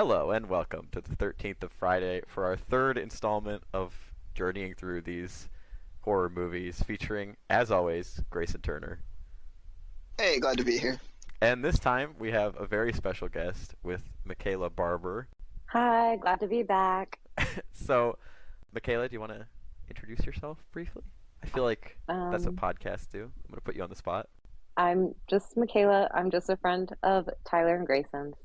Hello and welcome to the 13th of Friday for our third installment of journeying through these horror movies featuring, as always, Grayson Turner. Hey, glad to be here. And this time we have a very special guest with Mikayla Barber. Hi, glad to be back. So, Mikayla, do you want to introduce yourself briefly? I feel like that's what podcasts do. I'm going to put you on the spot. I'm just Mikayla. I'm just a friend of Tyler and Grayson's.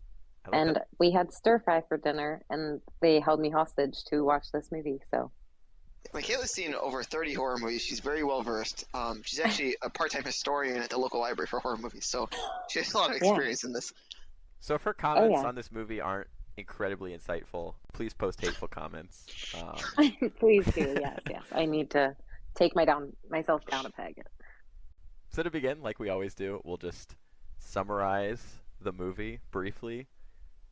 And we had stir fry for dinner, and they held me hostage to watch this movie. So, Mikayla's seen over 30 horror movies. She's very well versed. She's actually a part-time historian at the local library for horror movies, so she has a lot of experience in this. So if her comments on this movie aren't incredibly insightful, please post hateful comments. Please do. Yes. I need to take myself down a peg. So to begin, like we always do, we'll just summarize the movie briefly.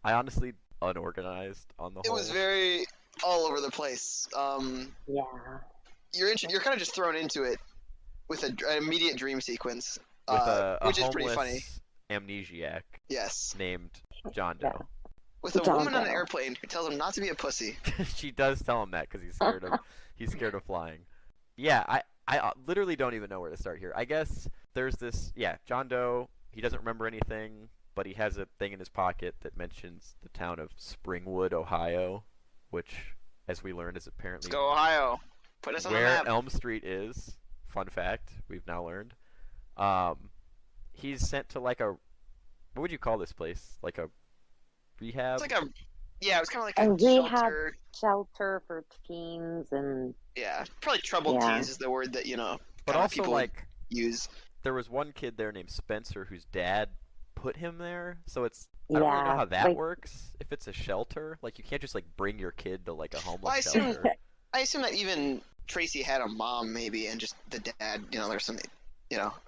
I honestly unorganized on the whole. It was very all over the place. Yeah. You're kind of just thrown into it with an immediate dream sequence, with which is pretty funny. Amnesiac. Yes. Named John Doe. Yeah. With a woman on an airplane who tells him not to be a pussy. She does tell him that because he's scared of flying. Yeah, I literally don't even know where to start here. I guess there's this John Doe. He doesn't remember anything, but he has a thing in his pocket that mentions the town of Springwood, Ohio, which, as we learned, is apparently Let's go Ohio. Put us on the map. Where Elm Street is. Fun fact, we've now learned. He's sent to like a, what would you call this place? Like a rehab? It's like it was kind of like a rehab shelter for teens and probably troubled teens is the word that but also people like use. There was one kid there named Spencer whose dad put him there, so it's I don't really know how that works. If it's a shelter, like you can't just like bring your kid to like a homeless shelter. I assume that even Tracy had a mom maybe, and just the dad. There's some,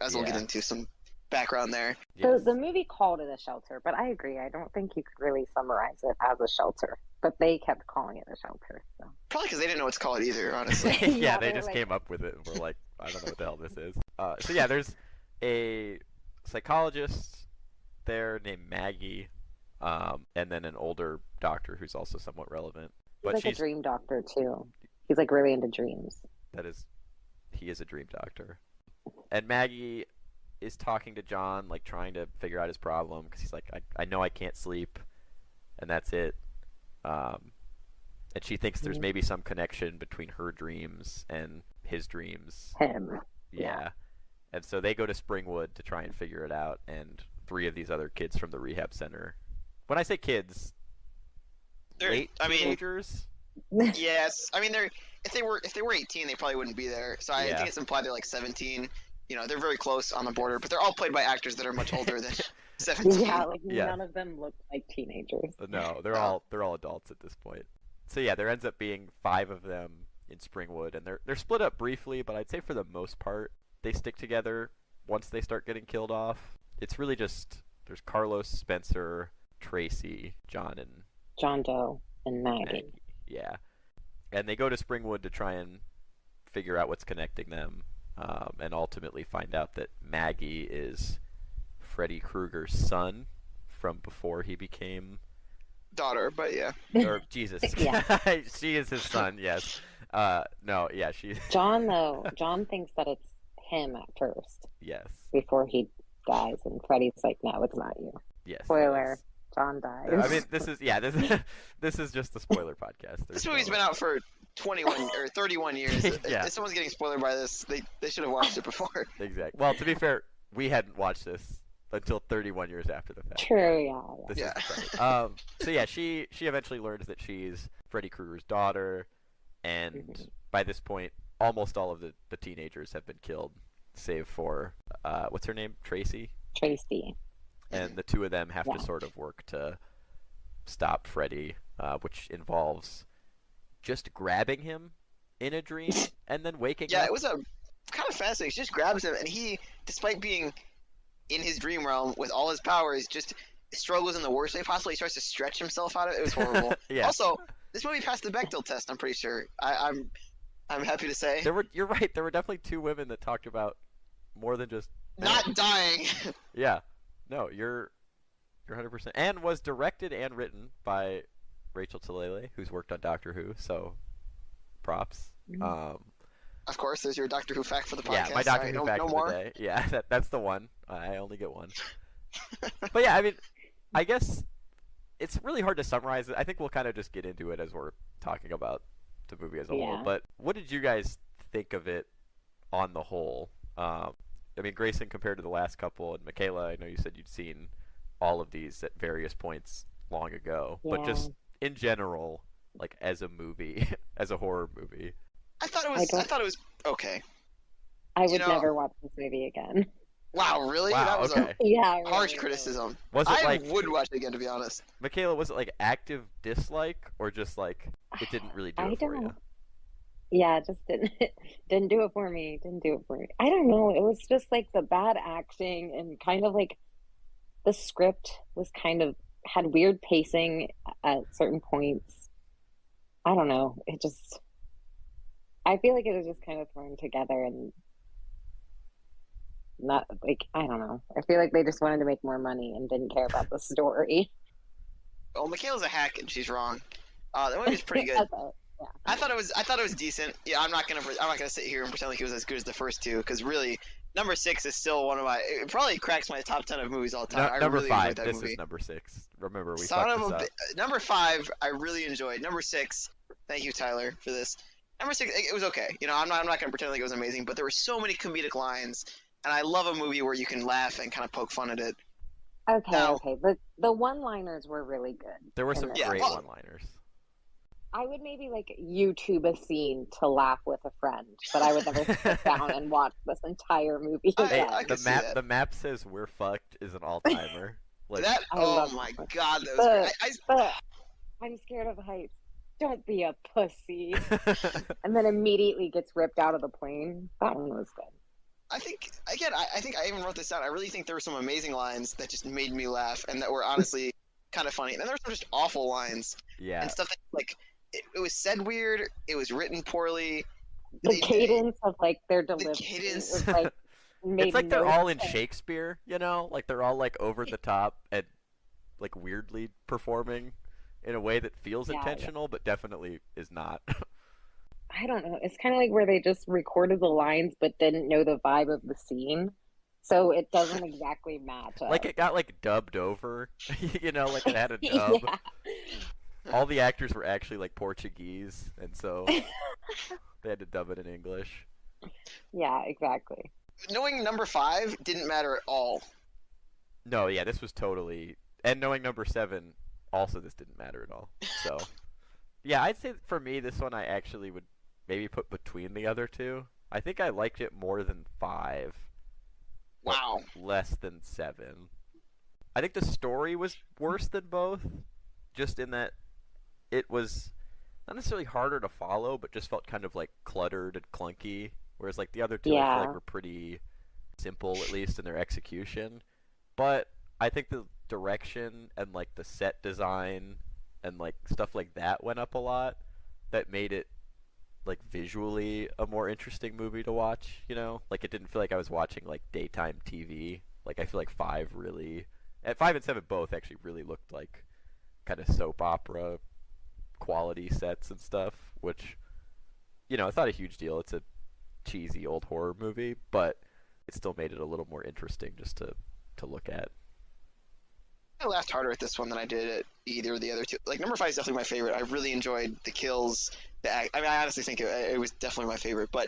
as we'll get into some background there. So the movie called it a shelter, but I agree. I don't think you could really summarize it as a shelter. But they kept calling it a shelter. So. Probably because they didn't know what to call it either, honestly. They just came up with it and were like, I don't know what the hell this is. So there's a psychologist there named Maggie, and then an older doctor who's also somewhat relevant. But she's a dream doctor too. He's like really into dreams. He is a dream doctor. And Maggie is talking to John, like trying to figure out his problem because he's like, I know I can't sleep, and that's it. And she thinks there's maybe some connection between her dreams and his dreams. Him. Yeah. And so they go to Springwood to try and figure it out, and 3 of these other kids from the rehab center. When I say kids, they're teenagers. Yes, I mean if they were 18, they probably wouldn't be there. So I think it's implied they're like 17. They're very close on the border, but they're all played by actors that are much older than 17. None of them look like teenagers. No, they're all adults at this point. So there ends up being 5 of them in Springwood, and they're split up briefly, but I'd say for the most part they stick together once they start getting killed off. It's really just there's Carlos, Spencer, Tracy, John Doe and Maggie. Yeah. And they go to Springwood to try and figure out what's connecting them, and ultimately find out that Maggie is Freddy Krueger's son from before he became daughter, but or Jesus. She is his son, yes. She John thinks that it's him at first. Yes. Before he dies, and Freddy's like, no, it's not you. Yes. Spoiler. John dies. I mean, this is just the spoiler podcast. This movie's been out for 21 or 31 years. If someone's getting spoiled by this, they should have watched it before. Exactly. Well, to be fair, we hadn't watched this until 31 years after the fact. True, So she eventually learns that she's Freddy Krueger's daughter, and by this point, almost all of the teenagers have been killed, save for what's her name? Tracy. And the 2 of them have to sort of work to stop Freddy, which involves just grabbing him in a dream and then waking up. Yeah, it was a kind of fascinating. She just grabs him, and he, despite being in his dream realm with all his powers, just struggles in the worst way possible. He starts to stretch himself out of it. It was horrible. Also, this movie passed the Bechdel test, I'm pretty sure. I'm happy to say. You're right. There were definitely 2 women that talked about more than just not dying. Yeah. No, you're You're 100%. And was directed and written by Rachel Talalay, who's worked on Doctor Who, so props. Of course, there's your Doctor Who fact for the podcast. Yeah, my Doctor Who fact for the day. Yeah, that's the one. I only get one. But yeah, I mean, I guess it's really hard to summarize it. I think we'll kind of just get into it as we're talking about the movie as a whole. But what did you guys think of it on the whole? I mean, Grayson, compared to the last couple, and Mikayla, I know you said you'd seen all of these at various points long ago. Yeah. But just in general, like as a movie, as a horror movie. I thought it was okay. I would never watch this movie again. Wow, really? Wow, that was okay. a harsh criticism. Was it I would watch it again, to be honest. Mikayla, was it like active dislike, or just like it didn't really do it for you? Yeah, it just didn't do it for me. I don't know. It was just like the bad acting and kind of like the script was had weird pacing at certain points. I don't know. I feel like it was just kind of thrown together and not like, I don't know. I feel like they just wanted to make more money and didn't care about the story. Well, Mikayla's a hack and she's wrong. The movie was pretty good. Yeah. I thought it was decent. Yeah, I'm not gonna sit here and pretend like it was as good as the first two, because really, number 6 is still one of my. It probably cracks my top 10 of movies all time. Number 5. This movie is number 6. Remember, we fucked this up. Number 5, I really enjoyed. Number 6, thank you, Tyler, for this. Number 6, it was okay. I'm not gonna pretend like it was amazing, but there were so many comedic lines, and I love a movie where you can laugh and kind of poke fun at it. Okay. The one-liners were really good. There were some great one-liners. I would maybe like YouTube a scene to laugh with a friend, but I would never sit down and watch this entire movie again. The map says "we're fucked" is an all-timer. Like, oh my god, that was great. I'm scared of heights. Don't be a pussy. And then immediately gets ripped out of the plane. That one was good. I think I even wrote this down. I really think there were some amazing lines that just made me laugh and that were honestly kind of funny. And then there were some just awful lines. Yeah. And stuff that, like, it was said weird. It was written poorly. The cadence of like their delivery. The cadence. Was, like, it's like they're all in Shakespeare, like they're all like over the top and like weirdly performing in a way that feels intentional, but definitely is not. I don't know. It's kind of like where they just recorded the lines but didn't know the vibe of the scene, so it doesn't exactly match up. Like it got like dubbed over, like it had a dub. Yeah. All the actors were actually like Portuguese, and so they had to dub it in English. Yeah, exactly. Knowing number 5 didn't matter at all. No, yeah, this was totally... And knowing number 7, also this didn't matter at all. So, yeah, I'd say for me, this one I actually would maybe put between the other two. I think I liked it more than 5. Wow. Less than 7. I think the story was worse than both, just in that it was not necessarily harder to follow, but just felt kind of like cluttered and clunky. Whereas like the other two, I feel like were pretty simple, at least in their execution. But I think the direction and like the set design and like stuff like that went up a lot. That made it like visually a more interesting movie to watch. Like it didn't feel like I was watching like daytime TV. Like I feel like 5 and 7 both actually really looked like kind of soap opera quality sets and stuff, which it's not a huge deal. It's a cheesy old horror movie, but it still made it a little more interesting just to look at. I laughed harder at this one than I did at either of the other two. Like number 5 is definitely my favorite. I really enjoyed the kills. I honestly think it was definitely my favorite, but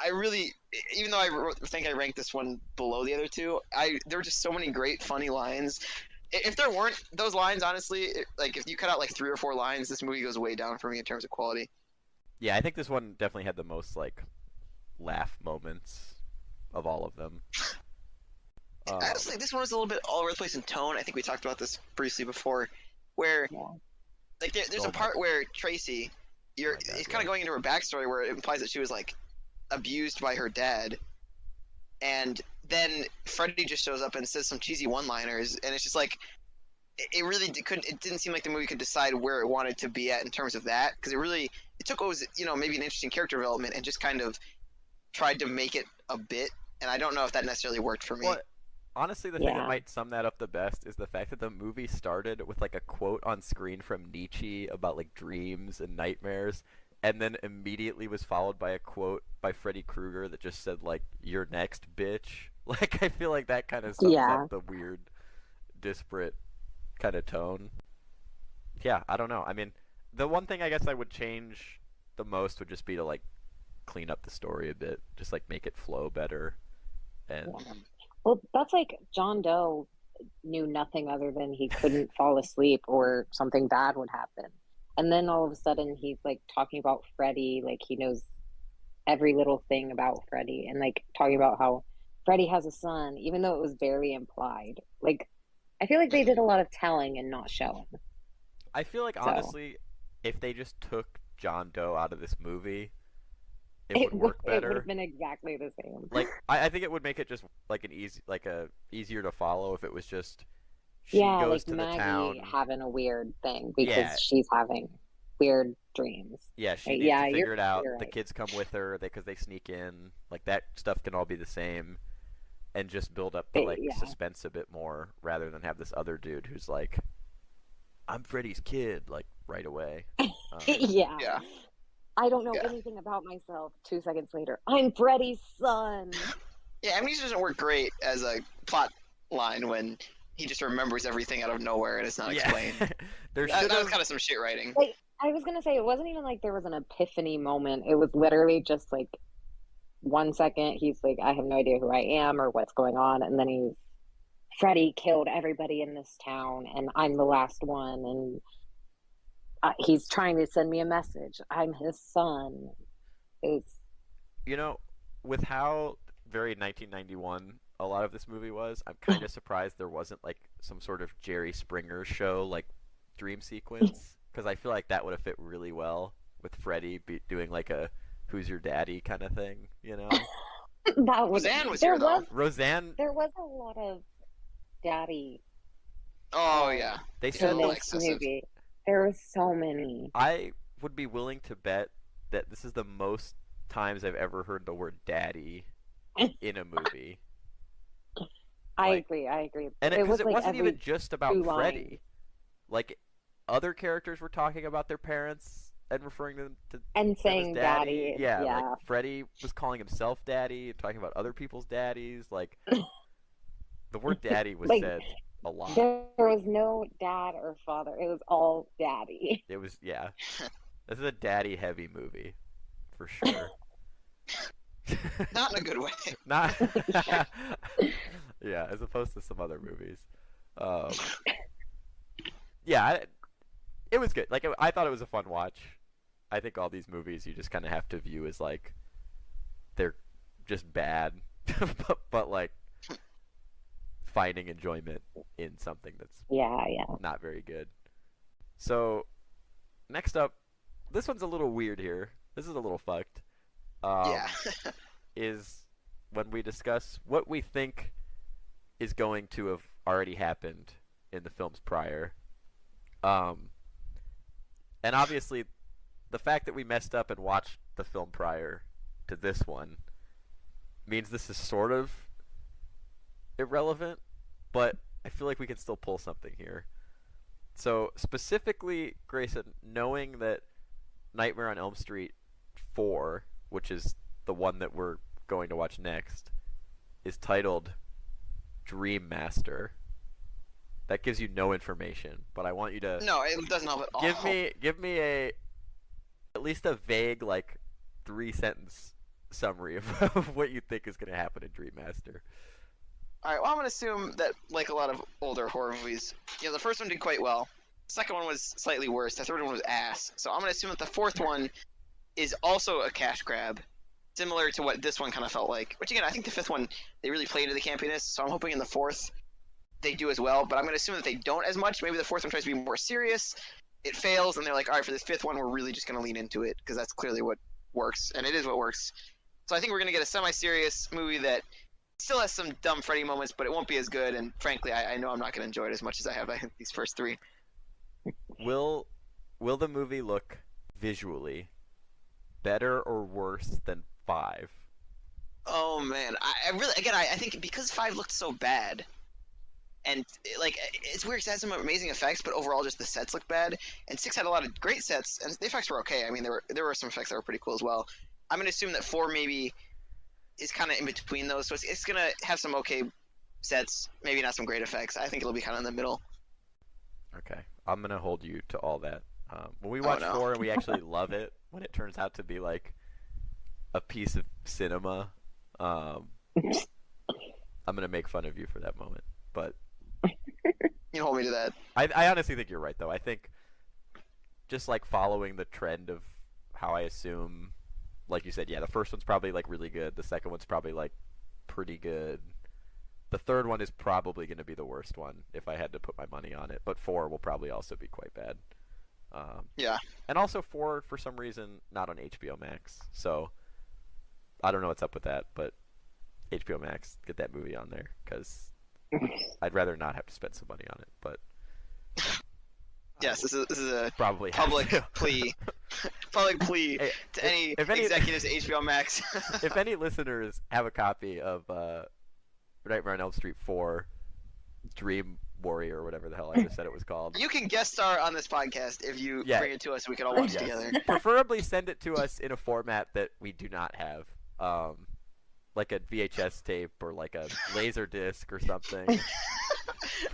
I really, even though I think I ranked this one below the other two, there were just so many great funny lines. If there weren't those lines, honestly, like if you cut out like 3 or 4 lines, this movie goes way down for me in terms of quality. Yeah, I think this one definitely had the most like laugh moments of all of them. Honestly, this one was a little bit all over the place in tone. I think we talked about this briefly before, where like there's a part where Tracy, it's kind of going into her backstory where it implies that she was like abused by her dad, and then Freddy just shows up and says some cheesy one-liners, and it's just like it didn't seem like the movie could decide where it wanted to be at in terms of that, because it took what was maybe an interesting character development and just kind of tried to make it a bit, and I don't know if that necessarily worked for me. Well, Honestly, the thing that might sum that up the best is the fact that the movie started with like a quote on screen from Nietzsche about like dreams and nightmares, and then immediately was followed by a quote by Freddy Krueger that just said like "You're next, bitch." Like I feel like that kind of sums up the weird, disparate kind of tone. Yeah, I don't know. I mean, the one thing I guess I would change the most would just be to like clean up the story a bit, just like make it flow better. And well, that's like John Doe knew nothing other than he couldn't fall asleep or something bad would happen. And then all of a sudden he's like talking about Freddy, like he knows every little thing about Freddy, and like talking about how Freddy has a son, even though it was barely implied. Like, I feel like they did a lot of telling and not showing. I feel like, honestly, if they just took John Doe out of this movie, it would work better. It would have been exactly the same. Like, I think it would make it just like easier to follow if it was just she goes like to Maggie the town having a weird thing because she's having weird dreams. Yeah, she needs to figure it out. Right. The kids come with her because they sneak in. Like that stuff can all be the same, and just build up the suspense a bit more rather than have this other dude who's like, "I'm Freddy's kid," like right away. Yeah. I don't know anything about myself. 2 seconds later, I'm Freddy's son. Yeah, Amnesia doesn't work great as a plot line when he just remembers everything out of nowhere and it's not explained. That was kind of some shit writing. Like, I was gonna say, it wasn't even like there was an epiphany moment. It was literally just like 1 second he's like, I have no idea who I am or what's going on, and then Freddy killed everybody in this town and I'm the last one, and he's trying to send me a message. I'm his son. With how very 1991 a lot of this movie was, I'm kind of surprised there wasn't like some sort of Jerry Springer show like dream sequence, because I feel like that would have fit really well with Freddy doing like a "Who's your daddy" kind of thing, That was Roseanne was here though. Roseanne. There was a lot of daddy. Oh yeah, they said in this movie. There were so many. I would be willing to bet that this is the most times I've ever heard the word "daddy" in a movie. I agree. And it wasn't even just about Freddy. Like, other characters were talking about their parents and referring to them and saying daddy. Yeah. Like Freddy was calling himself daddy and talking about other people's daddies. Like, the word daddy was said a lot. There was no dad or father. It was all daddy. It was, This is a daddy-heavy movie, for sure. Not in a good way. Not. Yeah, as opposed to some other movies. It was good. Like, I thought it was a fun watch. I think all these movies you just kind of have to view as like they're just bad, but like finding enjoyment in something that's not very good. So next up, this one's a little weird here. This is a little fucked. Is when we discuss what we think is going to have already happened in the films prior. And obviously, the fact that we messed up and watched the film prior to this one means this is sort of irrelevant, but I feel like we can still pull something here. So, specifically, Grayson, knowing that Nightmare on Elm Street 4, which is the one that we're going to watch next, is titled Dream Master. That gives you no information, but I want you to... No, it doesn't help at all. Give me at least a vague, like, 3-sentence summary of what you think is going to happen in Dream Master. Alright, well, I'm going to assume that, like a lot of older horror movies, the first one did quite well. The second one was slightly worse. The third one was ass. So I'm going to assume that the fourth one is also a cash grab, similar to what this one kind of felt like. Which, again, I think the fifth one, they really played into the campiness, so I'm hoping in the fourth they do as well, but I'm going to assume that they don't as much. Maybe the fourth one tries to be more serious. It fails, and they're like, all right, for this fifth one, we're really just going to lean into it, because that's clearly what works, and it is what works. So I think we're going to get a semi-serious movie that still has some dumb Freddy moments, but it won't be as good, and frankly, I know I'm not going to enjoy it as much as I have these first three. Will the movie look visually better or worse than 5? Oh man, I really again I think because 5 looked so bad, and like it's weird 'cause it had some amazing effects, but overall just the sets look bad. And 6 had a lot of great sets, and the effects were okay. I mean, there were some effects that were pretty cool as well. I'm gonna assume that 4 maybe is kind of in between those, so it's gonna have some okay sets, maybe not some great effects. I think it'll be kind of in the middle. Okay, I'm gonna hold you to all that. When we watch 4 and we actually love it, when it turns out to be like a piece of cinema, I'm gonna make fun of you for that moment. But you hold me to that. I honestly think you're right, though. I think just like following the trend of how I assume, like you said, yeah, the first one's probably like really good. The second one's probably like pretty good. The third one is probably going to be the worst one if I had to put my money on it. But 4 will probably also be quite bad. Yeah. And also 4, for some reason, not on HBO Max. So I don't know what's up with that, but HBO Max, get that movie on there because I'd rather not have to spend some money on it. But yes, this is a probably public plea. Public plea hey, to any executives at HBO Max. If any listeners have a copy of Nightmare on Elm Street 4 Dream Warrior or whatever the hell I just said it was called. You can guest star on this podcast if you bring it to us. We can all watch it together. Preferably send it to us in a format that we do not have, like a VHS tape or like a laser disc or something.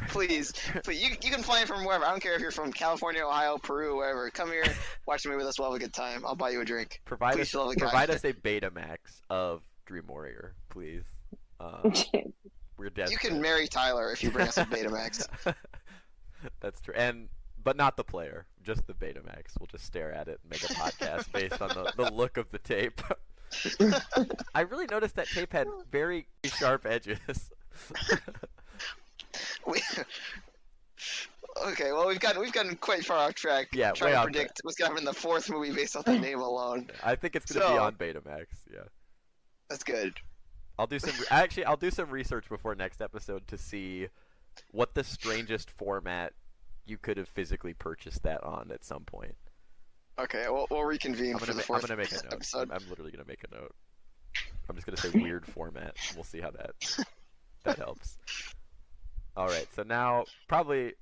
Please, you can fly in from wherever. I don't care if you're from California, Ohio, Peru, wherever. Come here, watch the movie with us. We'll have a good time. I'll buy you a drink. Provide us a Betamax of Dream Warrior, please. We're desperate. You can marry Tyler if you bring us a Betamax. That's true, but not the player, just the Betamax. We'll just stare at it and make a podcast based on the look of the tape. I really noticed that tape had very sharp edges. Okay, well we've gotten quite far off track. Yeah, trying to predict what's gonna happen in the 4th movie based on the name alone. I think it's gonna be on Betamax. Yeah, that's good. I'll do some research before next episode to see what the strangest format you could have physically purchased that on at some point. Okay, we'll reconvene for the 4th I'm gonna make a note. episode. I'm literally gonna make a note. I'm just gonna say weird format. And we'll see how that helps. All right, so now probably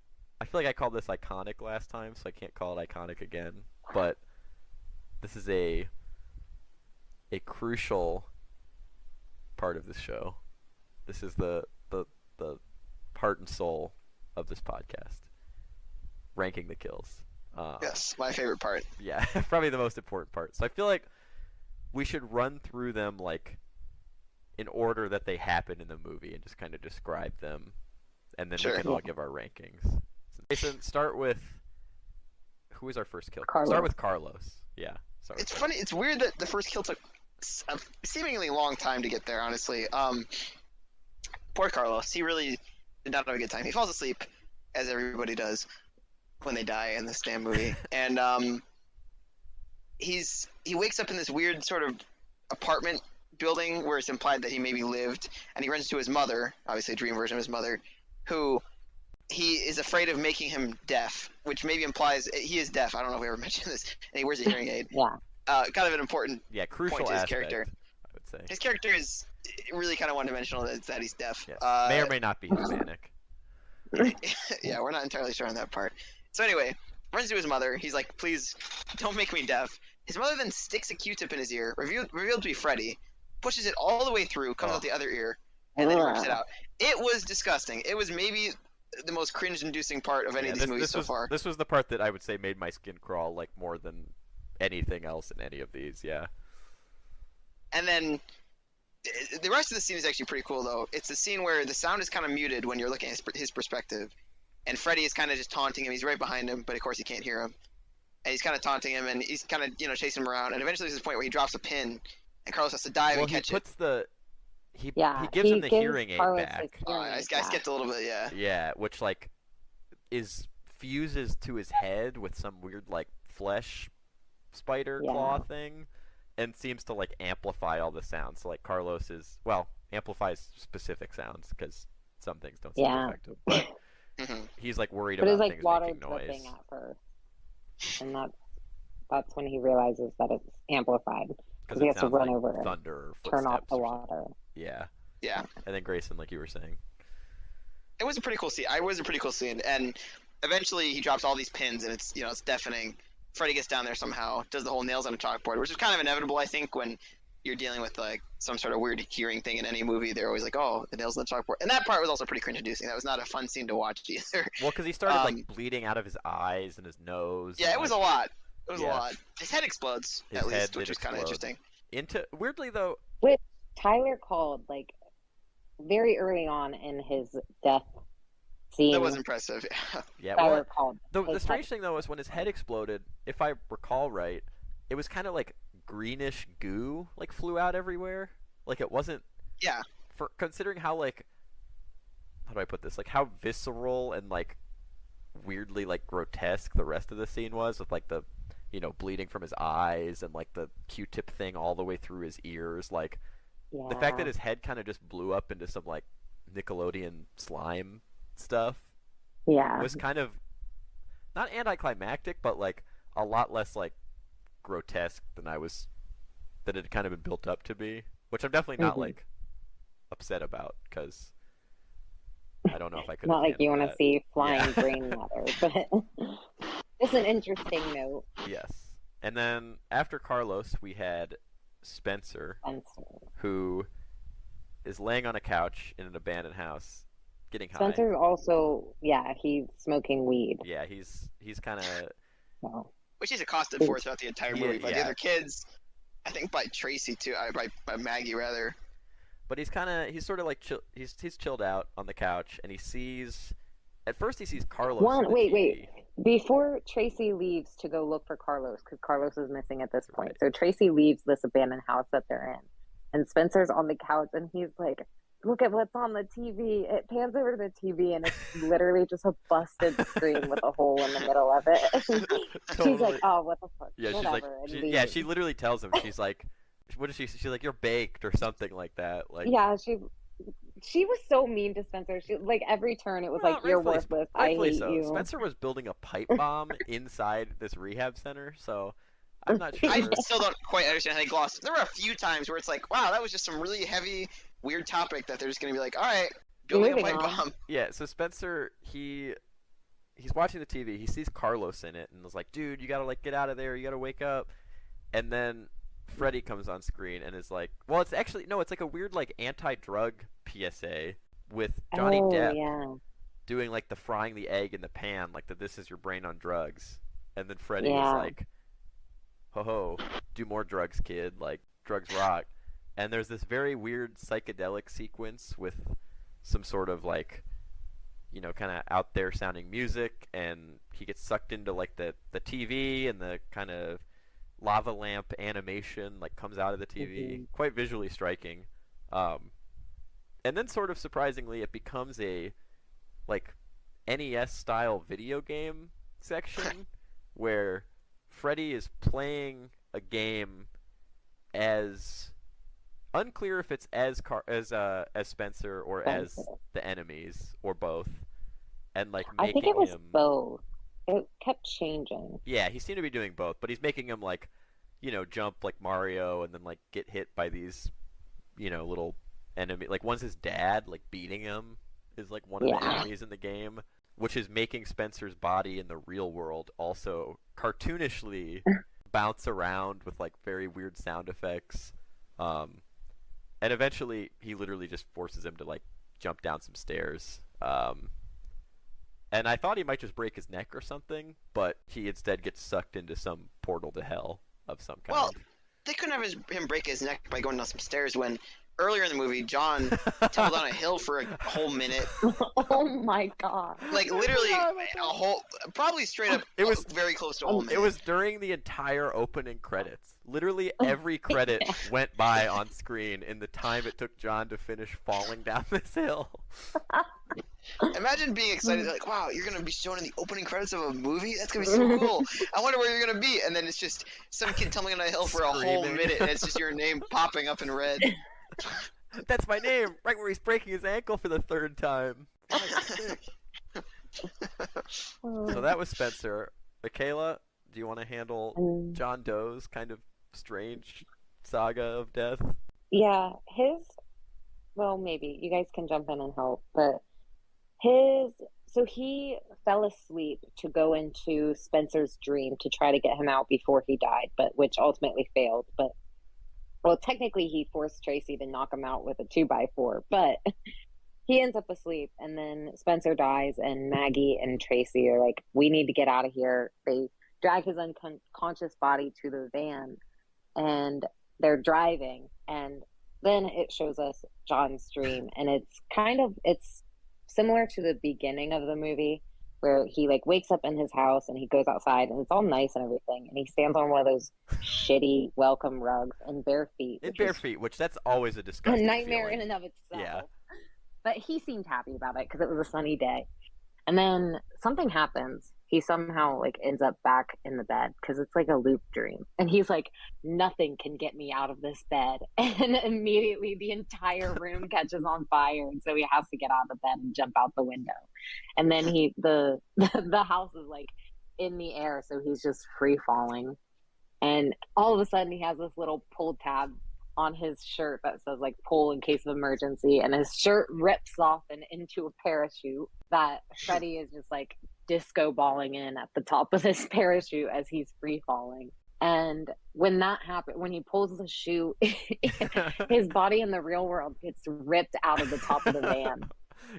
I feel like I called this iconic last time, so I can't call it iconic again. But this is a crucial part of this show. This is the heart and soul of this podcast. Ranking the kills. Yes, my favorite part. Yeah, probably the most important part. So I feel like we should run through them like in order that they happen in the movie and just kind of describe them, and then we can all give our rankings. So Jason, start with who is our first kill? Carlos. Start with Carlos. Yeah. It's funny. It's weird that the first kill took a seemingly long time to get there. Honestly, poor Carlos. He really did not have a good time. He falls asleep, as everybody does when they die in this damn movie, and he wakes up in this weird sort of apartment building where it's implied that he maybe lived, and he runs into his mother, obviously a dream version of his mother, who he is afraid of making him deaf, which maybe implies he is deaf. I don't know if we ever mentioned this, and he wears a hearing aid. Yeah. Kind of an important crucial point to his aspect, character. I would say. His character is really kind of one-dimensional, that he's deaf. Yes. May or may not be Hispanic. Yeah, we're not entirely sure on that part. So anyway, runs to his mother. He's like, please don't make me deaf. His mother then sticks a Q-tip in his ear, revealed to be Freddy, pushes it all the way through, comes out the other ear, and then rips it out. It was disgusting. It was maybe the most cringe-inducing part of any of these movies so far. This was the part that I would say made my skin crawl like more than anything else in any of these, yeah. And then the rest of the scene is actually pretty cool, though. It's the scene where the sound is kind of muted when you're looking at his perspective, and Freddy is kind of just taunting him. He's right behind him, but of course he can't hear him. And he's kind of taunting him, and he's kind of chasing him around. And eventually there's this point where he drops a pin, and Carlos has to dive and catch it. He gives him the hearing aid Carlos back. I skipped a little bit, yeah. Yeah, which fuses to his head with some weird flesh spider claw thing, and seems to amplify all the sounds. So Carlos amplifies specific sounds because some things don't seem to affect him. But he's worried about things making noise. But it's water dripping at first, and that's when he realizes that it's amplified. because he it has to sounds run like over, thunder or turn off footsteps the or something. water. Yeah. Yeah. And then Grayson, like you were saying. It was a pretty cool scene. It was a pretty cool scene, and eventually he drops all these pins, and it's it's deafening. Freddy gets down there somehow, does the whole nails on a chalkboard, which is kind of inevitable, I think, when you're dealing with like some sort of weird hearing thing in any movie. They're always like, "Oh, the nails on the chalkboard," and that part was also pretty cringe-inducing. That was not a fun scene to watch either. Well, because he started like bleeding out of his eyes and his nose. Yeah, and, it was like, a lot. It was a lot. His head explodes His at head least, which did is kind of explode. interesting. Weirdly though, Which Tyler called like very early on in his death scene. That was impressive. Yeah. Tyler Well, called the strange thing though is when his head exploded, if I recall right, it was kind of like greenish goo like flew out everywhere. Like it wasn't. Yeah. For considering how like, how do I put this? Like how visceral and like weirdly like grotesque the rest of the scene was, with like the bleeding from his eyes and like the Q-tip thing all the way through his ears. Like the fact that his head kind of just blew up into some like Nickelodeon slime stuff was kind of not anticlimactic, but like a lot less like grotesque than it had kind of been built up to be, which I'm definitely not like upset about, because I don't know if I could. Not like you want to see flying green matter, but it's an interesting note. Yes. And then after Carlos, we had Spencer, who is laying on a couch in an abandoned house, getting high. Spencer's also, he's smoking weed. Yeah, he's kind of. Which he's accosted for throughout the entire movie by the other kids. I think by Tracy too, by Maggie rather. But he's sort of like he's chilled out on the couch, and he sees. At first, he sees Carlos. Wait. Before Tracy leaves to go look for Carlos, because Carlos is missing at this point. Right. So Tracy leaves this abandoned house that they're in, and Spencer's on the couch, and he's like, "Look at what's on the TV." It pans over to the TV, and it's literally just a busted screen with a hole in the middle of it. She's like, "Oh, what the fuck?" Yeah, whatever. she's like, she literally tells him, she's like, "What is she?" She's like, "You're baked" or something like that. Like, yeah, she was so mean to Spencer. She like every turn it was like, "You're worthless. I hate you." Spencer was building a pipe bomb inside this rehab center, so I'm not sure. I still don't quite understand how they glossed. There were a few times where it's like, wow, that was just some really heavy, weird topic that they're just gonna be like, all right, building a pipe bomb. Yeah. So Spencer, he's watching the TV. He sees Carlos in it, and was like, "Dude, you gotta like get out of there. You gotta wake up." And then Freddy comes on screen and is like, well, it's actually no, it's like a weird like anti-drug PSA with Johnny Depp doing like the frying the egg in the pan, like the "this is your brain on drugs," and then Freddy is like, "Ho ho, do more drugs, kid. Like drugs rock." And there's this very weird psychedelic sequence with some sort of like, kind of out there sounding music, and he gets sucked into like the TV, and the kind of lava lamp animation like comes out of the TV, quite visually striking. And then sort of surprisingly, it becomes a like NES style video game section where Freddy is playing a game as unclear if it's as Spencer or as the enemies or both, and like making I think it was him both. It kept changing. Yeah, he seemed to be doing both, but he's making him like, jump like Mario, and then like get hit by these, little enemy. Like one's his dad, like beating him is like one of the enemies in the game, which is making Spencer's body in the real world also cartoonishly bounce around with like very weird sound effects. And eventually he literally just forces him to like jump down some stairs. And I thought he might just break his neck or something, but he instead gets sucked into some portal to hell of some kind. Well, they couldn't have him break his neck by going down some stairs when earlier in the movie, John tumbled down a hill for a whole minute. Oh my god. Like literally a whole, probably straight up, it was very close to a whole minute. It was during the entire opening credits. Literally every credit went by on screen in the time it took John to finish falling down this hill. Imagine being excited, like, wow, you're going to be shown in the opening credits of a movie? That's going to be so cool. I wonder where you're going to be. And then it's just some kid tumbling down a hill for a whole minute, and it's just your name popping up in red. That's my name, right where he's breaking his ankle for the third time. So that was Spencer. Mikayla, do you want to handle John Doe's kind of strange saga of death. Yeah, well, maybe you guys can jump in and help, but his, so he fell asleep to go into Spencer's dream to try to get him out before he died, but which ultimately failed. But well, technically he forced Tracy to knock him out with a 2x4, but he ends up asleep, and then Spencer dies, and Maggie and Tracy are like, we need to get out of here. They drag his unconscious body to the van, and they're driving, and then it shows us John's dream, and it's similar to the beginning of the movie, where he like wakes up in his house and he goes outside and it's all nice and everything, and he stands on one of those shitty welcome rugs in bare feet. Which that's always a disgusting nightmare feeling. in and of itself. Yeah. But he seemed happy about it because it was a sunny day. And then something happens. He somehow like ends up back in the bed because it's like a loop dream. And he's like, nothing can get me out of this bed. And immediately the entire room catches on fire. And so he has to get out of the bed and jump out the window. And then the house is like in the air. So he's just free falling. And all of a sudden he has this little pull tab on his shirt that says like pull in case of emergency, and his shirt rips off and into a parachute that Freddy is just like disco balling in at the top of this parachute as he's free falling. And when that happened, when he pulls the chute, his body in the real world gets ripped out of the top of the van.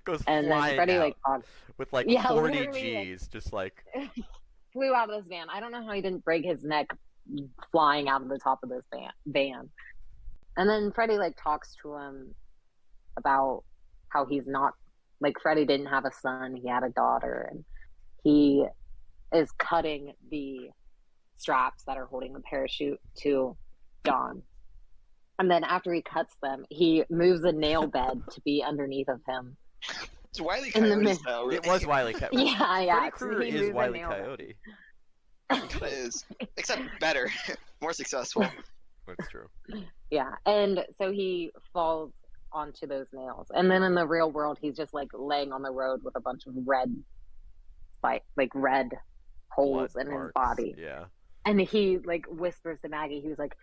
Goes and flying then Freddy out with like 40 G's, just like flew out of this van. I don't know how he didn't break his neck flying out of the top of this van. And then Freddy like talks to him about how he's not, like, Freddy didn't have a son, he had a daughter, and he is cutting the straps that are holding the parachute to John. And then after he cuts them, he moves a nail bed to be underneath of him. It's Wile E. Coyote style, really. It was Wile E. Coyote. Yeah. Freddy Krueger is Wile E. Coyote. It is. Except better. More successful. That's true. Yeah, and so he falls onto those nails. And then in the real world, he's just like laying on the road with a bunch of red holes Blood in marks. his body. Yeah. And he like whispers to Maggie, he was like,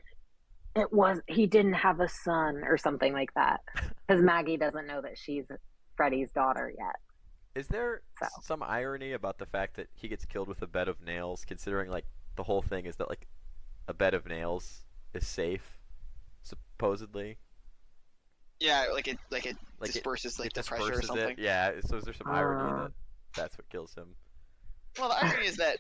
he didn't have a son or something like that. Because Maggie doesn't know that she's Freddy's daughter yet. Is there some irony about the fact that he gets killed with a bed of nails, considering like the whole thing is that like a bed of nails is safe, supposedly? Yeah, it disperses the pressure or something. Yeah, so is there some irony that that's what kills him? Well, the irony is that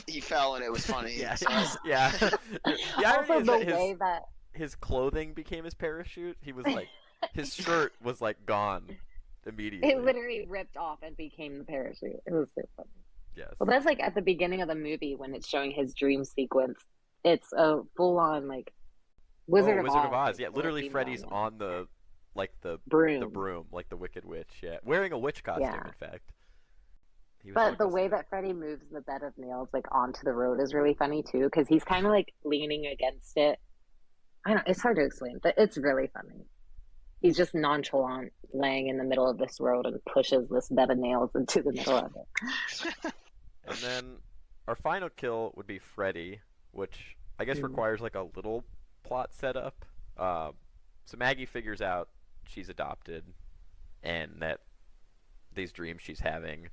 he fell and it was funny. Yeah, so. yeah. The irony Also, is that his clothing became his parachute. He was like, his shirt was like gone immediately. It literally ripped off and became the parachute. It was so funny. Yes. Well, that's like at the beginning of the movie when it's showing his dream sequence. It's a full-on like Wizard of Oz. Yeah, literally Freddy's on the broom. the broom, like the Wicked Witch. Yeah, wearing a witch costume, in fact. But the way that Freddy moves the bed of nails like onto the road is really funny too, because he's kind of like leaning against it. I don't know, it's hard to explain, but it's really funny. He's just nonchalant, laying in the middle of this road and pushes this bed of nails into the middle of it. And then our final kill would be Freddy, which I guess requires like a little plot setup. So Maggie figures out she's adopted, and that these dreams she's having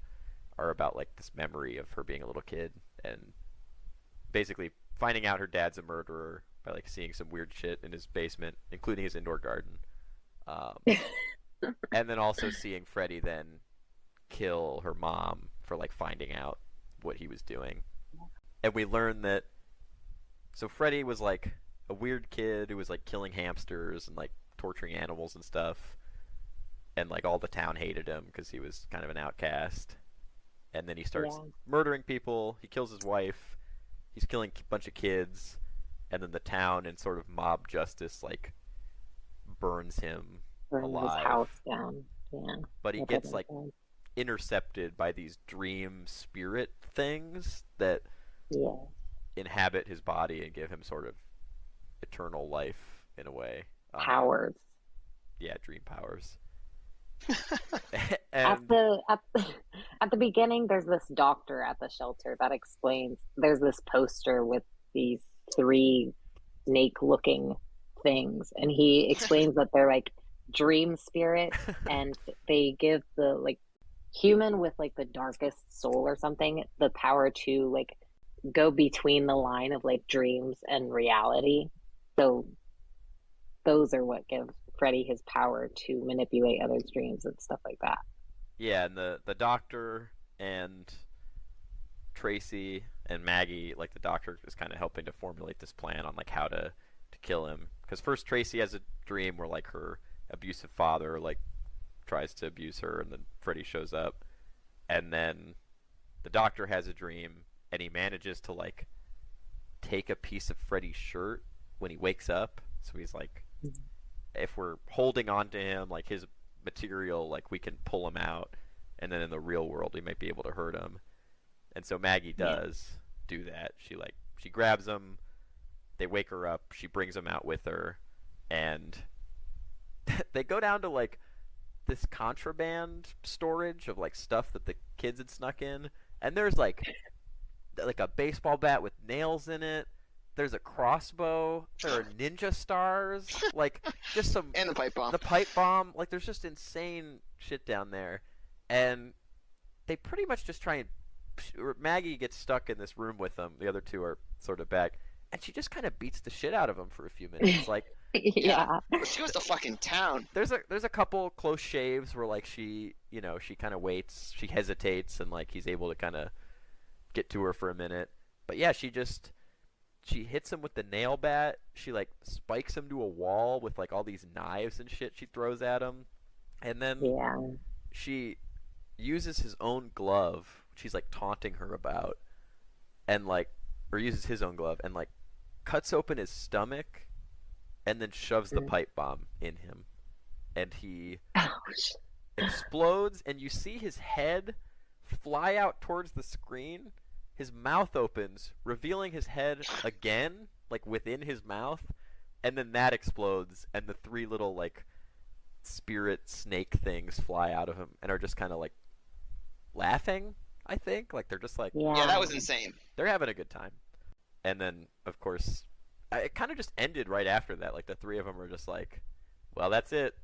are about like this memory of her being a little kid, and basically finding out her dad's a murderer by like seeing some weird shit in his basement, including his indoor garden. And then also seeing Freddy then kill her mom for like finding out what he was doing. And we learn that so Freddy was like a weird kid who was like killing hamsters and like torturing animals and stuff, and like all the town hated him because he was kind of an outcast. And then he starts murdering people. He kills his wife. He's killing a bunch of kids, and then the town in sort of mob justice like burns him alive. His house down. Yeah. But he gets like intercepted by these dream spirit things that inhabit his body and give him sort of eternal life in a way. Powers. Yeah, dream powers. At the beginning, there's this doctor at the shelter that explains. There's this poster with these 3 snake-looking things, and he explains that they're like dream spirits, and they give the like human with like the darkest soul or something the power to like go between the line of like dreams and reality. So those are what give Freddy his power to manipulate others' dreams and stuff like that. Yeah, and the doctor and Tracy and Maggie, like the doctor is kind of helping to formulate this plan on like how to kill him. Because first Tracy has a dream where like her abusive father like tries to abuse her, and then Freddy shows up, and then the doctor has a dream, and he manages to like take a piece of Freddy's shirt when he wakes up. So he's like, if we're holding on to him, like his material, like we can pull him out, and then in the real world we might be able to hurt him. And so Maggie does do that. She grabs him, they wake her up, she brings him out with her, and they go down to like this contraband storage of like stuff that the kids had snuck in, and there's like a baseball bat with nails in it. There's a crossbow. There are ninja stars. Like just some and the pipe bomb. The pipe bomb. Like there's just insane shit down there, and they pretty much just try and. Maggie gets stuck in this room with them. The other two are sort of back, and she just kind of beats the shit out of him for a few minutes. Like, yeah, she goes to fucking town. There's a couple close shaves where like she kind of waits, she hesitates, and like he's able to kind of get to her for a minute. But yeah, she hits him with the nail bat. She like spikes him to a wall with like all these knives and shit she throws at him, and then she uses his own glove. She's like taunting her about, and like, or uses his own glove and like cuts open his stomach, and then shoves the pipe bomb in him, and he explodes, and you see his head fly out towards the screen. His mouth opens, revealing his head again, like within his mouth, and then that explodes, and the three little like spirit snake things fly out of him and are just kind of like laughing. I think like they're just like yeah, that was insane. They're having a good time, and then of course it kind of just ended right after that. Like the three of them were just like, well, that's it.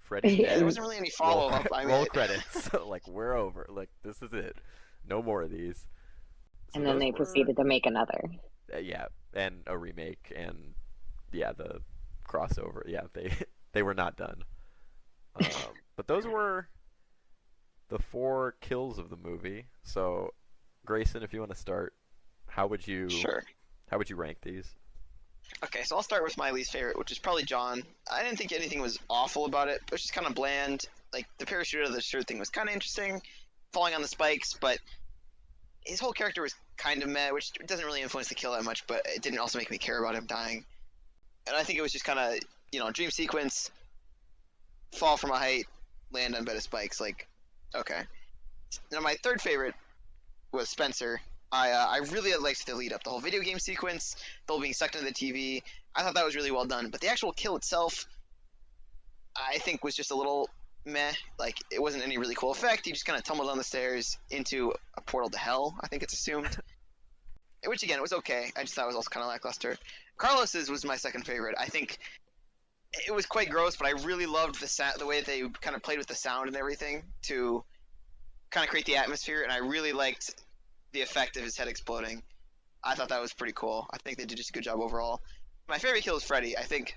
Freddy's dead. There wasn't really any follow up. Roll credits. Like we're over. Like this is it. No more of these. So and then they proceeded to make another. Yeah, and a remake, and yeah, the crossover. Yeah, they were not done. But those were the 4 kills of the movie. So, Grayson, if you want to start, how would you rank these? Okay, so I'll start with my least favorite, which is probably John. I didn't think anything was awful about it. It was just kind of bland. Like the parachute of the shirt thing was kind of interesting, falling on the spikes, but his whole character was kind of meh, which doesn't really influence the kill that much, but it didn't also make me care about him dying. And I think it was just kind of, dream sequence, fall from a height, land on a bed of spikes. Like, okay. Now my third favorite was Spencer. I really liked the lead up, the whole video game sequence, the whole being sucked into the TV. I thought that was really well done, but the actual kill itself, I think, was just a little meh. Like, it wasn't any really cool effect. He just kind of tumbled down the stairs into a portal to hell, I think it's assumed. Which, again, it was okay. I just thought it was also kind of lackluster. Carlos's was my second favorite. I think it was quite gross, but I really loved the way they kind of played with the sound and everything to kind of create the atmosphere, and I really liked the effect of his head exploding. I thought that was pretty cool. I think they did just a good job overall. My favorite kill is Freddy. I think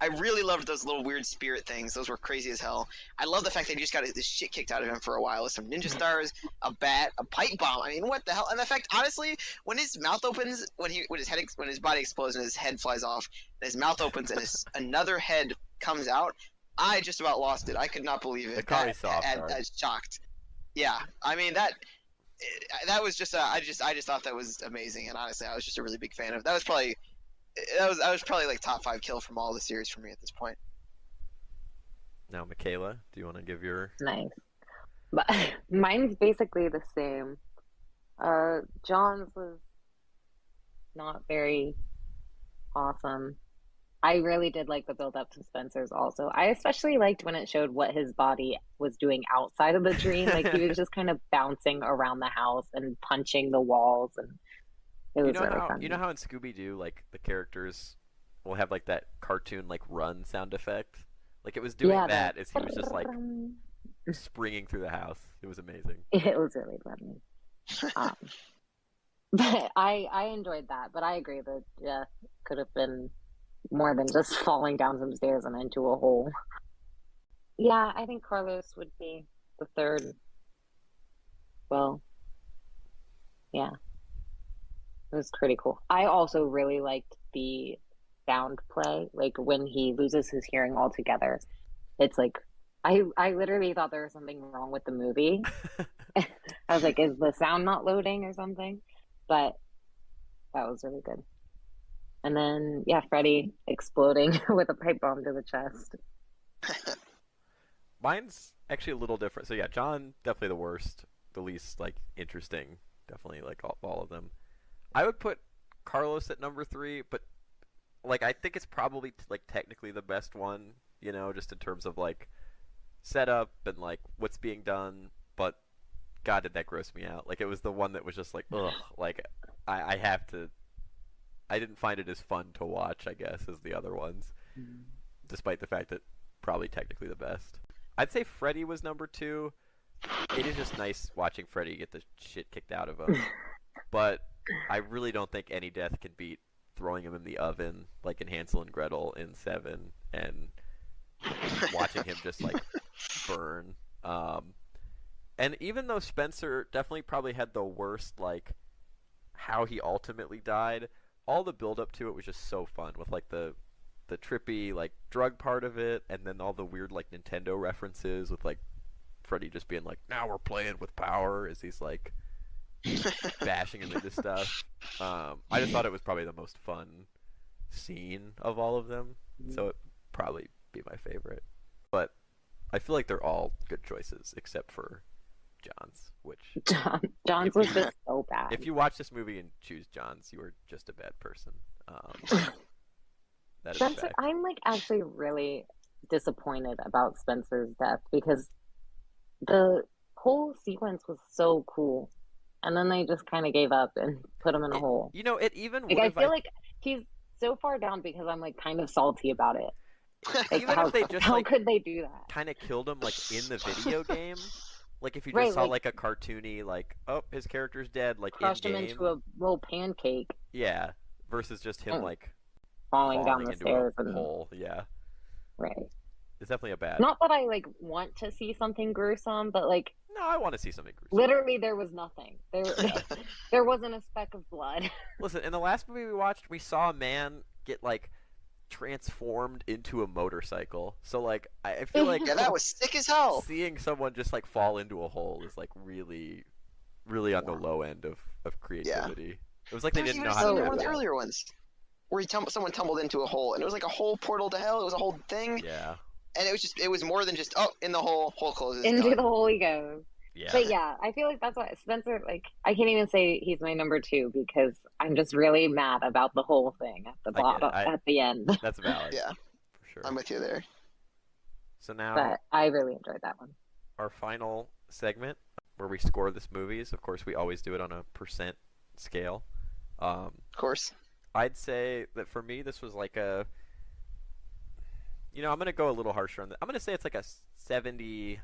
I really loved those little weird spirit things. Those were crazy as hell. I love the fact that he just got this shit kicked out of him for a while with some ninja stars, a bat, a pipe bomb. I mean, what the hell? And the fact, honestly, when his mouth opens, when his body explodes and his head flies off, and his mouth opens and another head comes out, I just about lost it. I could not believe it. I was shocked. Yeah, I mean that was just I just thought that was amazing, and honestly, I was just a really big fan of. That was probably like top 5 kill from all the series for me at this point. Now, Mikayla, do you want to give your nice? But mine's basically the same. John's was not very awesome. I really did like the build up to Spencer's also. I especially liked when it showed what his body was doing outside of the dream. Like he was just kind of bouncing around the house and punching the walls, and It was You know really how fun. you know how in Scooby Doo like the characters will have like that cartoon like run sound effect? Like it was doing Yeah, that as he was just like the springing through the house. It was amazing. it was really funny. Um, but I enjoyed that. But I agree that yeah, could have been more than just falling down some stairs and into a hole. Yeah, I think Carlos would be the third. Well, yeah, it was pretty cool. I also really liked the sound play, like when he loses his hearing altogether. It's like I literally thought there was something wrong with the movie. I was like, is the sound not loading or something? But that was really good. And then yeah, Freddy exploding with a pipe bomb to the chest. Mine's actually a little different. So yeah, John definitely the worst, the least like interesting, definitely like all of them. I would put Carlos at number 3, but like I think it's probably like technically the best one, you know, just in terms of like setup and like what's being done. But God, did that gross me out? Like it was the one that was just like ugh. Like I have to. I didn't find it as fun to watch, I guess, as the other ones, despite the fact that probably technically the best. I'd say Freddy was number 2. It is just nice watching Freddy get the shit kicked out of him, but I really don't think any death can beat throwing him in the oven like in Hansel and Gretel in 7 and watching him just like burn. And even though Spencer definitely probably had the worst like how he ultimately died, all the build up to it was just so fun with like the trippy like drug part of it, and then all the weird like Nintendo references with like Freddy just being like, now we're playing with power as he's like bashing him into stuff. I just thought it was probably the most fun scene of all of them, so it'd probably be my favorite. But I feel like they're all good choices except for John's, which John's was just so bad. if you watch this movie and choose John's, you are just a bad person. That is Spencer, fact. I'm like actually really disappointed about Spencer's death because the whole sequence was so cool, and then they just kind of gave up and put him in a hole. You know, it even Like I feel like he's so far down because I'm like kind of salty about it. Like, even if they just how like could they do that? kind of killed him like in the video game, like if you just Right, saw like- like a cartoony like, oh, his character's dead, like Crushed in him game, into a little pancake, yeah, versus just him like falling down the into stairs a and hole. Yeah, right. it's definitely a bad. Not that I like want to see something gruesome, but like No, I want to see something gruesome. literally there was nothing. There Yeah. there wasn't a speck of blood. Listen, in the last movie we watched, we saw a man get like transformed into a motorcycle. So like I feel like Yeah, that was sick as hell. seeing someone just like fall into a hole is like really, really on the low end of creativity. It was like they There's didn't even know how to seen do one of the that. earlier ones where someone tumbled into a hole, and it was like a whole portal to hell. It was a whole thing, Yeah, and it was more than just in the hole closes. Into done. the hole he goes. yeah. But yeah, I feel like that's why Spencer, like, I can't even say he's my number 2 because I'm just really mad about the whole thing at the I get it. bottom, at the end. That's valid. Yeah, For sure. I'm with you there. So now But I really enjoyed that one. our final segment where we score this movies. Of course, we always do it on a percent scale. Of course. I'd say that for me, this was like a. You know, I'm gonna go a little harsher on that. I'm gonna say it's like a 78%.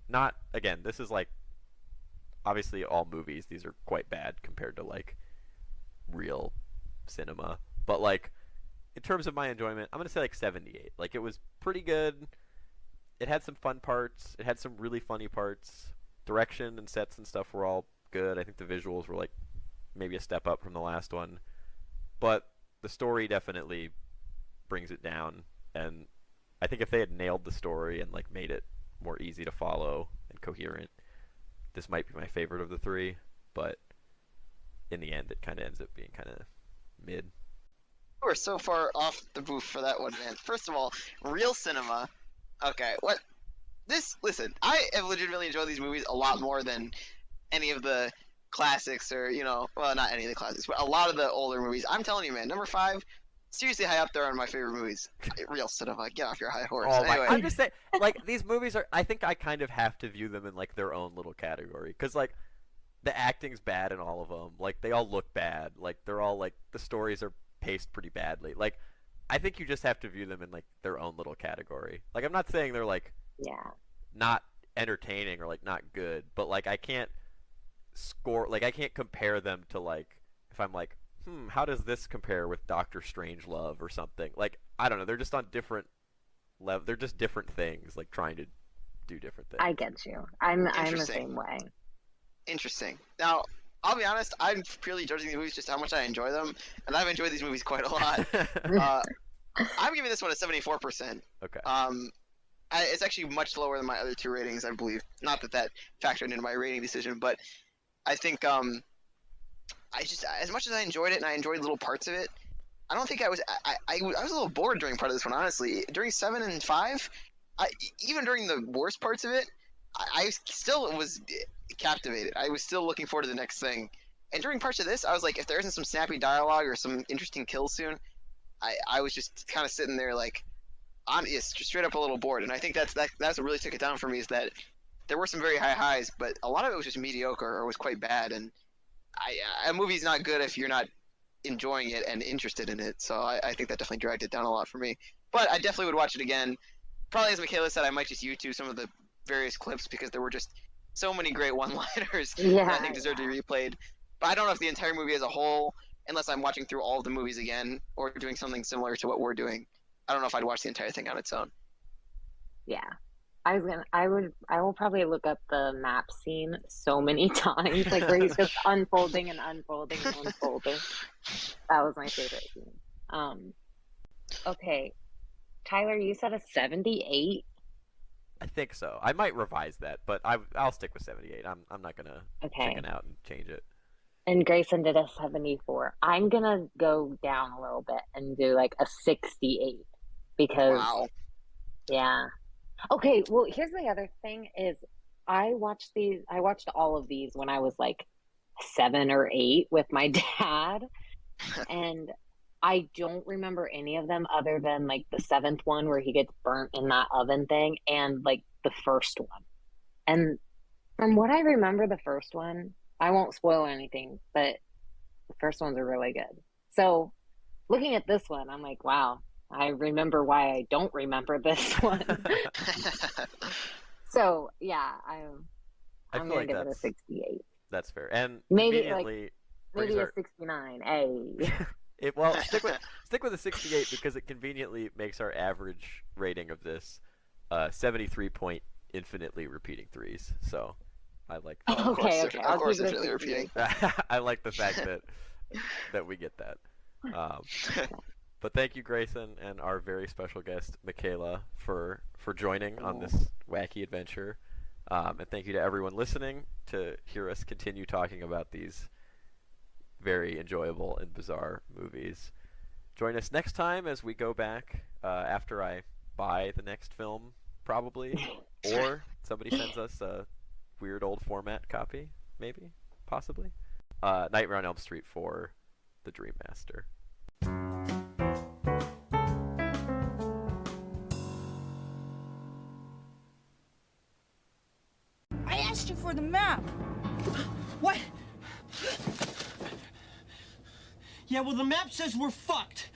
Not again. This is like obviously all movies. These are quite bad compared to like real cinema. But like in terms of my enjoyment, I'm gonna say like 78. Like it was pretty good. It had some fun parts. It had some really funny parts. Direction and sets and stuff were all good. I think the visuals were like maybe a step up from the last one. But the story definitely brings it down, and I think if they had nailed the story and like made it more easy to follow and coherent, this might be my favorite of the 3, but in the end it kind of ends up being kind of mid. We're so far off the booth for that one, man. First of all, real cinema. Okay, what? Listen, I have legitimately enjoyed these movies a lot more than any of the classics, or, well, not any of the classics, but a lot of the older movies. I'm telling you, man, number 5, seriously high up there on my favorite movies. Real cinema, get off your high horse. Oh my! Anyway. I'm just saying, like these movies are. I think I kind of have to view them in like their own little category, because like the acting's bad in all of them. Like, they all look bad. Like, they're all, like, the stories are paced pretty badly. Like, I think you just have to view them in, like, their own little category. Like, I'm not saying they're, like, not entertaining or, like, not good, but, like, I can't I can't compare them to, like, if I'm like, how does this compare with Doctor Strangelove or something? Like, I don't know. They're just on different level. They're just different things, like, trying to do different things. I get you. I'm the same way. Interesting. Now, I'll be honest, I'm purely judging these movies just how much I enjoy them, and I've enjoyed these movies quite a lot. I'm giving this one a 74%. Okay. It's actually much lower than my other two ratings, I believe. Not that factored into my rating decision, but I think I just, as much as I enjoyed it and I enjoyed little parts of it, I don't think I was a little bored during part of this one, honestly. During 7 and 5, even during the worst parts of it, I still was captivated. I was still looking forward to the next thing. And during parts of this, I was like, if there isn't some snappy dialogue or some interesting kills soon, I was just kind of sitting there like, I'm just straight up a little bored. And I think that's what really took it down for me, is that there were some very high highs, but a lot of it was just mediocre or was quite bad. And a movie's not good if you're not enjoying it and interested in it. So I think that definitely dragged it down a lot for me. But I definitely would watch it again. Probably, as Mikayla said, I might just YouTube some of the various clips because there were just so many great one-liners that I think deserve to be replayed. But I don't know if the entire movie as a whole, unless I'm watching through all of the movies again or doing something similar to what we're doing, I don't know if I'd watch the entire thing on its own. Yeah. I will probably look up the map scene so many times, like where he's just unfolding and unfolding and unfolding. That was my favorite scene. Okay. Tyler, you said a 78? I think so. I might revise that, but I'll stick with 78. I'm not gonna chicken out and change it. And Grayson did a 74. I'm gonna go down a little bit and do like a 68 because yeah. Okay, well, here's the other thing is I watched all of these when I was like 7 or 8 with my dad, and I don't remember any of them other than like the 7th one where he gets burnt in that oven thing, and like the first one. And from what I remember, the first one, I won't spoil anything, but the first ones are really good. So looking at this one, I'm like, wow, I remember why I don't remember this one. So yeah, I'm gonna give it a 68. That's fair, and maybe a 69. Hey. Well, stick with a 68 because it conveniently makes our average rating of this 73 point infinitely repeating threes. So I like that. Okay. Of course it's really repeating. I like the fact that we get that. But thank you, Grayson, and our very special guest, Mikayla, for joining on this wacky adventure. And thank you to everyone listening to hear us continue talking about these very enjoyable and bizarre movies. Join us next time as we go back after I buy the next film, probably, or somebody sends us a weird old format copy, maybe, possibly. Nightmare on Elm Street 4, The Dream Master. I asked you for the map. What? Yeah, well, the map says we're fucked.